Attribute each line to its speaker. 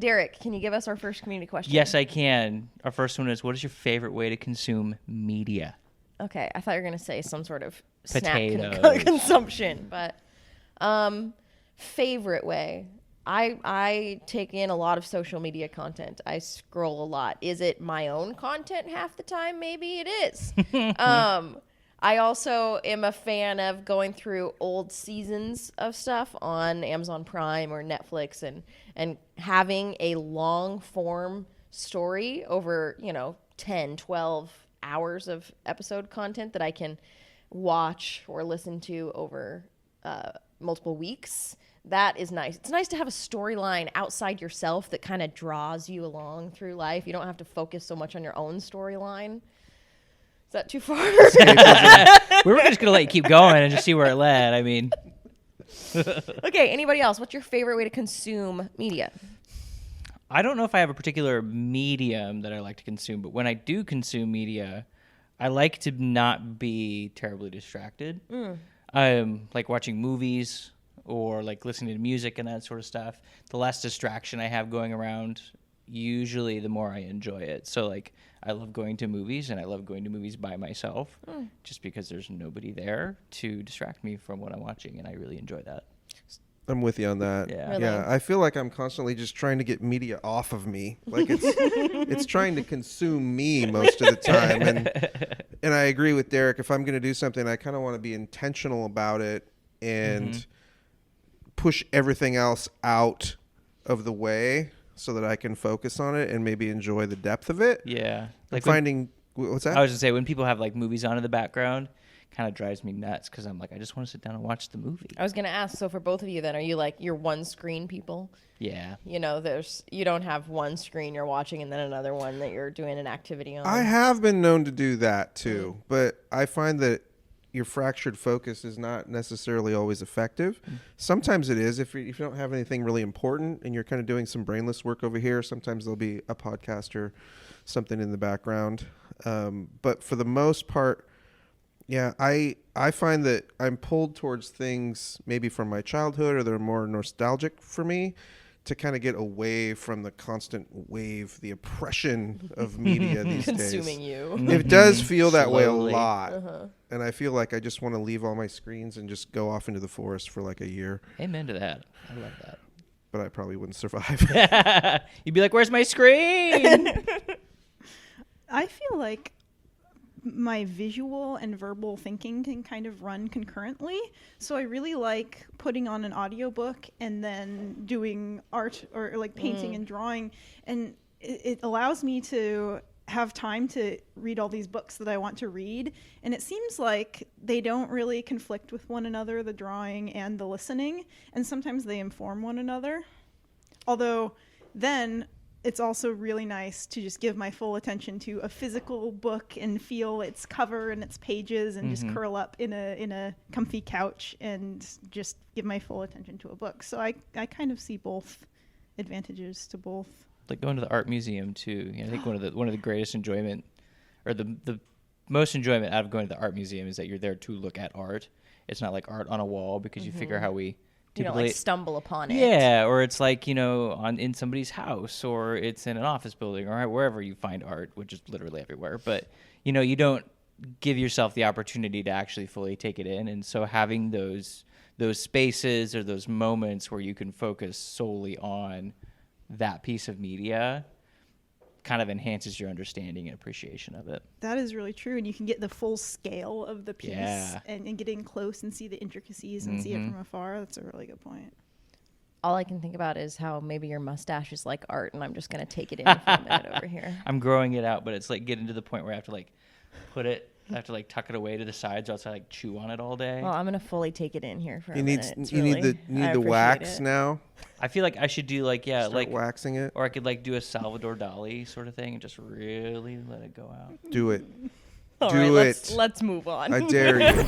Speaker 1: Derek, can you give us our first community question?
Speaker 2: Yes, I can. Our first one is, what is your favorite way to consume media?
Speaker 1: Okay, I thought you were going to say some sort of
Speaker 2: Potatoes.
Speaker 1: snack consumption, but favorite way. I take in a lot of social media content. I scroll a lot. Is it my own content half the time? Maybe it is. I also am a fan of going through old seasons of stuff on Amazon Prime or Netflix and having a long form story over, 10, 12 hours of episode content that I can watch or listen to over multiple weeks. That is nice. It's nice to have a storyline outside yourself that kind of draws you along through life. You don't have to focus so much on your own storyline. Is that too far?
Speaker 2: We were just going to let you keep going and just see where it led. I mean.
Speaker 1: Okay, anybody else? What's your favorite way to consume media?
Speaker 2: I don't know if I have a particular medium that I like to consume, but when I do consume media, I like to not be terribly distracted. Like watching movies or like listening to music and that sort of stuff. The less distraction I have going around, usually the more I enjoy it. So like I love going to movies, and I love going to movies by myself just because there's nobody there to distract me from what I'm watching, and I really enjoy that.
Speaker 3: I'm with you on that.
Speaker 2: Yeah.
Speaker 1: Really?
Speaker 3: Yeah, I feel like I'm constantly just trying to get media off of me. Like it's trying to consume me most of the time. And I agree with Derek. If I'm going to do something, I kind of want to be intentional about it and push everything else out of the way so that I can focus on it and maybe enjoy the depth of it.
Speaker 2: Yeah.
Speaker 3: Like finding, what's that?
Speaker 2: I was going to say, when people have like movies on in the background, kind of drives me nuts because I'm like, I just want to sit down and watch the movie.
Speaker 1: I was going to ask, so for both of you then, are you like your one screen people?
Speaker 2: Yeah.
Speaker 1: You don't have one screen you're watching and then another one that you're doing an activity on.
Speaker 3: I have been known to do that too, but I find that your fractured focus is not necessarily always effective. Sometimes it is if you don't have anything really important and you're kind of doing some brainless work over here. Sometimes there'll be a podcast or something in the background. But for the most part, yeah, I find that I'm pulled towards things maybe from my childhood or they're more nostalgic for me to kind of get away from the constant wave, the oppression of media these days.
Speaker 1: Consuming you.
Speaker 3: It does feel that way a
Speaker 2: Slowly.
Speaker 3: lot. And I feel like I just want to leave all my screens and just go off into the forest for like a year.
Speaker 2: Amen to that. I love that.
Speaker 3: But I probably wouldn't survive.
Speaker 2: You'd be like, where's my screen?
Speaker 4: I feel like my visual and verbal thinking can kind of run concurrently. So I really like putting on an audiobook and then doing art or like painting and drawing. And it allows me to have time to read all these books that I want to read. And it seems like they don't really conflict with one another, the drawing and the listening. And sometimes they inform one another. Although then it's also really nice to just give my full attention to a physical book and feel its cover and its pages and just curl up in a comfy couch and just give my full attention to a book. So I kind of see both advantages to both.
Speaker 2: Like going to the art museum too. I think one of the greatest enjoyment, or the most enjoyment out of going to the art museum is that you're there to look at art. It's not like art on a wall because you figure how we
Speaker 1: You don't like stumble upon it.
Speaker 2: Yeah, or it's like, in somebody's house, or it's in an office building, or wherever you find art, which is literally everywhere. But, you don't give yourself the opportunity to actually fully take it in. And so having those spaces or those moments where you can focus solely on that piece of media kind of enhances your understanding and appreciation of it.
Speaker 4: That is really true. And you can get the full scale of the piece and get in close and see the intricacies and see it from afar. That's a really good point.
Speaker 1: All I can think about is how maybe your mustache is like art, and I'm just going to take it in for a minute over here.
Speaker 2: I'm growing it out, but it's like getting to the point where I have to like put it, I have to like tuck it away to the sides, or else I like chew on it all day.
Speaker 1: Well, I'm going to fully take it in here for a
Speaker 3: need
Speaker 1: minute.
Speaker 3: you need the wax now.
Speaker 2: I feel like I should do
Speaker 3: Start waxing it,
Speaker 2: or I could like do a Salvador Dali sort of thing and just really let it go out.
Speaker 3: do it.
Speaker 1: All
Speaker 3: do
Speaker 1: right,
Speaker 3: it.
Speaker 1: let's move on.
Speaker 3: I dare you.